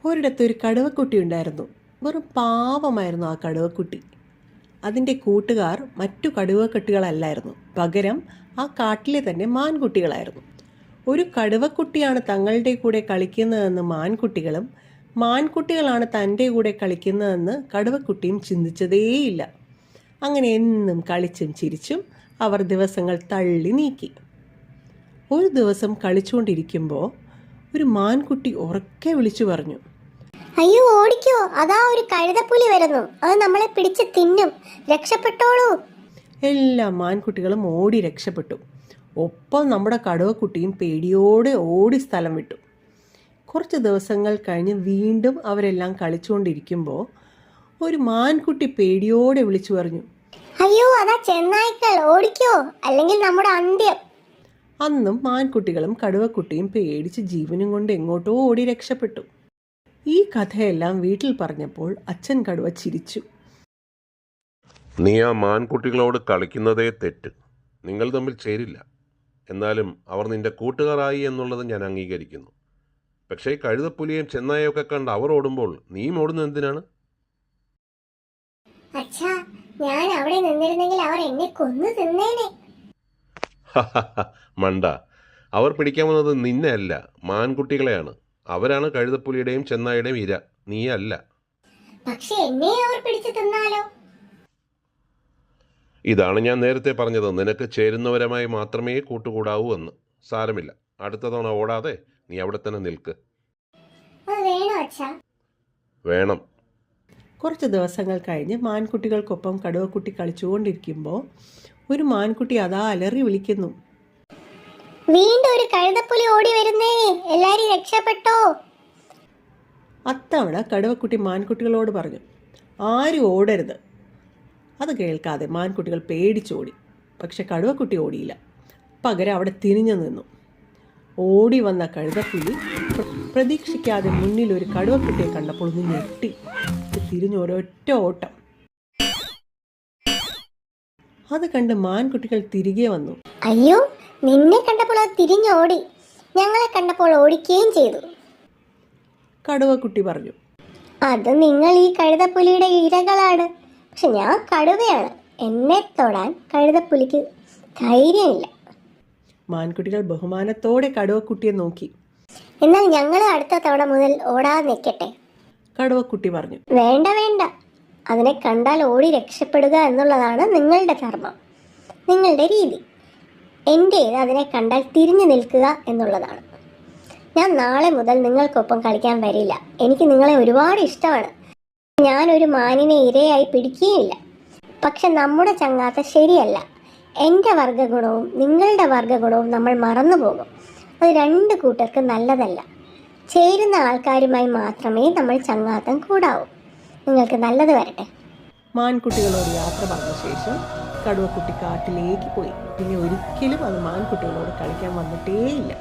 ഒരിടത്തൊരു കടുവക്കുട്ടി ഉണ്ടായിരുന്നു. വെറും പാവമായിരുന്നു ആ കടുവക്കുട്ടി. അതിൻ്റെ കൂട്ടുകാർ മറ്റു കടുവക്കുട്ടികളല്ലായിരുന്നു, പകരം ആ കാട്ടിലെ തന്നെ മാൻകുട്ടികളായിരുന്നു. ഒരു കടുവക്കുട്ടിയാണ് തങ്ങളുടെ കൂടെ കളിക്കുന്നതെന്ന് മാൻകുട്ടികളും, മാൻകുട്ടികളാണ് തൻ്റെ കൂടെ കളിക്കുന്നതെന്ന് കടുവക്കുട്ടിയും ചിന്തിച്ചതേയില്ല. അങ്ങനെ എന്നും കളിച്ചും ചിരിച്ചും അവർ ദിവസങ്ങൾ തള്ളി നീക്കി. ഒരു ദിവസം കളിച്ചുകൊണ്ടിരിക്കുമ്പോൾ ഒരു മാൻകുട്ടി ഉറക്കെ വിളിച്ചു പറഞ്ഞു, അയ്യോ ഓടിക്കോ, അതാ ഒരു കഴുതപ്പുലി വരുന്നു, അത് നമ്മളെ പിടിച്ച് തിന്നും, രക്ഷപ്പെട്ടോളൂ. എല്ലാ മാൻകുട്ടികളും ഓടി രക്ഷപ്പെട്ടു. ഒപ്പം നമ്മുടെ കടുവക്കുട്ടിയും പേടിയോടെ ഓടി സ്ഥലം വിട്ടു. കുറച്ച് ദിവസങ്ങൾ കഴിഞ്ഞ് വീണ്ടും അവരെല്ലാം കളിച്ചുകൊണ്ടിരിക്കുമ്പോൾ ഒരു മാൻകുട്ടി പേടിയോടെ വിളിച്ചു പറഞ്ഞു, അയ്യോ അതാ ചെന്നായ്ക്കൾ, ഓടിക്കോ അല്ലെങ്കിൽ നമ്മുടെ അന്ത്യം. അന്നും മാൻകുട്ടികളും കടുവക്കുട്ടിയും പേടിച്ച് ജീവനും കൊണ്ട് എങ്ങോട്ടോ ഓടി രക്ഷപ്പെട്ടു. ഈ കഥയെല്ലാം വീട്ടിൽ പറഞ്ഞപ്പോൾ അച്ഛൻ കടുവ ചിരിച്ചു. നീ ആ മാൻകുട്ടികളോട് കളിക്കുന്നതേ തെറ്റ്. നിങ്ങൾ തമ്മിൽ ചേരില്ല. എന്നാലും അവർ നിന്റെ കൂട്ടുകാരായി എന്നുള്ളത് ഞാൻ അംഗീകരിക്കുന്നു. പക്ഷേ കഴുതപ്പുലിയും ചെന്നായൊക്കെ കണ്ട് അവർ ഓടുമ്പോൾ നീയും ഓടുന്നത് എന്തിനാണ്? അച്ഛാ, ഞാൻ അവിടെ നിന്നിരുന്നെങ്കിൽ അവർ എന്നെ കൊന്നു തിന്നേനെ. മണ്ട, അവർ പിടിക്കാൻ വന്നത് നിന്നെ അല്ല, മാൻകുട്ടികളെയാണ്. അവരാണ് കഴുതപ്പുലിയുടെയും ചെന്നായുടെയും ഇര, നീയല്ല. പക്ഷെ എന്നെ അവർ പിടിച്ചു തിന്നാലോ? ഇതാണ് ഞാൻ നേരത്തെ പറഞ്ഞത്, നിനക്ക് ചേരുന്നവരുമായി മാത്രമേ കൂട്ടുകൂടാവൂ എന്ന്. സാരമില്ല, അടുത്ത തവണ ഓടാതെ നീ അവിടെ തന്നെ നിൽക്ക്. വേണം. കുറച്ച് ദിവസങ്ങൾ കഴിഞ്ഞ് മാൻകുട്ടികൾക്കൊപ്പം കടുവക്കുട്ടി കളിച്ചുകൊണ്ടിരിക്കുമ്പോൾ ഒരു മാൻകുട്ടി അതാ അലറി വിളിക്കുന്നു, വീണ്ടും ഒരു കഴുതപ്പുലി ഓടി വരുന്നേ, എല്ലാരും രക്ഷപ്പെട്ടോ. അത്തവണ കടുവക്കുട്ടി മാൻകുട്ടികളോട് പറഞ്ഞു, ആരും ഓടരുത്. അത് കേൾക്കാതെ മാൻകുട്ടികൾ പേടിച്ചോടി. പക്ഷെ കടുവക്കുട്ടി ഓടിയില്ല, പകരം അവിടെ തിരിഞ്ഞു നിന്നു. ഓടി വന്ന കഴുതപ്പുലി പ്രതീക്ഷിക്കാതെ മുന്നിൽ ഒരു കടുവക്കുട്ടിയെ കണ്ടപ്പോൾ ഒന്ന് ഞെട്ടി. തിരിഞ്ഞ് ഒരൊറ്റ ഓട്ടം. അത് കണ്ട് മാൻകുട്ടികൾ തിരികെ വന്നു. അയ്യോ, നിന്നെ കണ്ടപ്പോൾ അത് തിരിഞ്ഞോടി, ഞങ്ങളെ കണ്ടപ്പോൾ ഓടിക്കുകയും ചെയ്തു. കടുവക്കുട്ടി പറഞ്ഞു, അത് നിങ്ങൾ ഈ കഴുതപ്പുലിയുടെ ഇരകളാണ്. പക്ഷെ ഞാൻ കടുവയാണ്, എന്നെ തൊടാൻ കഴുതപ്പുലിക്ക് ധൈര്യമില്ല. മാൻകുട്ടികൾ ബഹുമാനത്തോടെ കടുവക്കുട്ടിയെ നോക്കി. എന്നാൽ ഞങ്ങൾ അടുത്ത തവണ മുതൽ ഓടാതെ നിൽക്കട്ടെ. കടുവക്കുട്ടി പറഞ്ഞു, വേണ്ട വേണ്ട, അതിനെ കണ്ടാൽ ഓടി രക്ഷപ്പെടുക എന്നുള്ളതാണ് നിങ്ങളുടെ ധർമ്മം, നിങ്ങളുടെ രീതി. എൻ്റേത് അതിനെ കണ്ടാൽ തിരിഞ്ഞു നിൽക്കുക എന്നുള്ളതാണ്. ഞാൻ നാളെ മുതൽ നിങ്ങൾക്കൊപ്പം കളിക്കാൻ വരില്ല. എനിക്ക് നിങ്ങളെ ഒരുപാട് ഇഷ്ടമാണ്. ഞാനൊരു മാനിനെ ഇരയായി പിടിക്കുകയില്ല. പക്ഷെ നമ്മുടെ ചങ്ങാത്ത ശരിയല്ല. എൻ്റെ വർഗ്ഗഗുണവും നിങ്ങളുടെ വർഗ്ഗഗുണവും നമ്മൾ മറന്നു പോകും. അത് രണ്ട് കൂട്ടർക്ക് നല്ലതല്ല. ചേരുന്ന ആൾക്കാരുമായി മാത്രമേ നമ്മൾ ചങ്ങാത്തം കൂടാവൂ. നിങ്ങൾക്ക് നല്ലത് വരട്ടെ. മാൻകുട്ടികളോട് യാത്ര പറഞ്ഞ ശേഷം കടുവക്കുട്ടി കാട്ടിലേക്ക് പോയി. പിന്നെ ഒരിക്കലും അത് മാൻകുട്ടികളോട് കളിക്കാൻ വന്നിട്ടേയില്ല.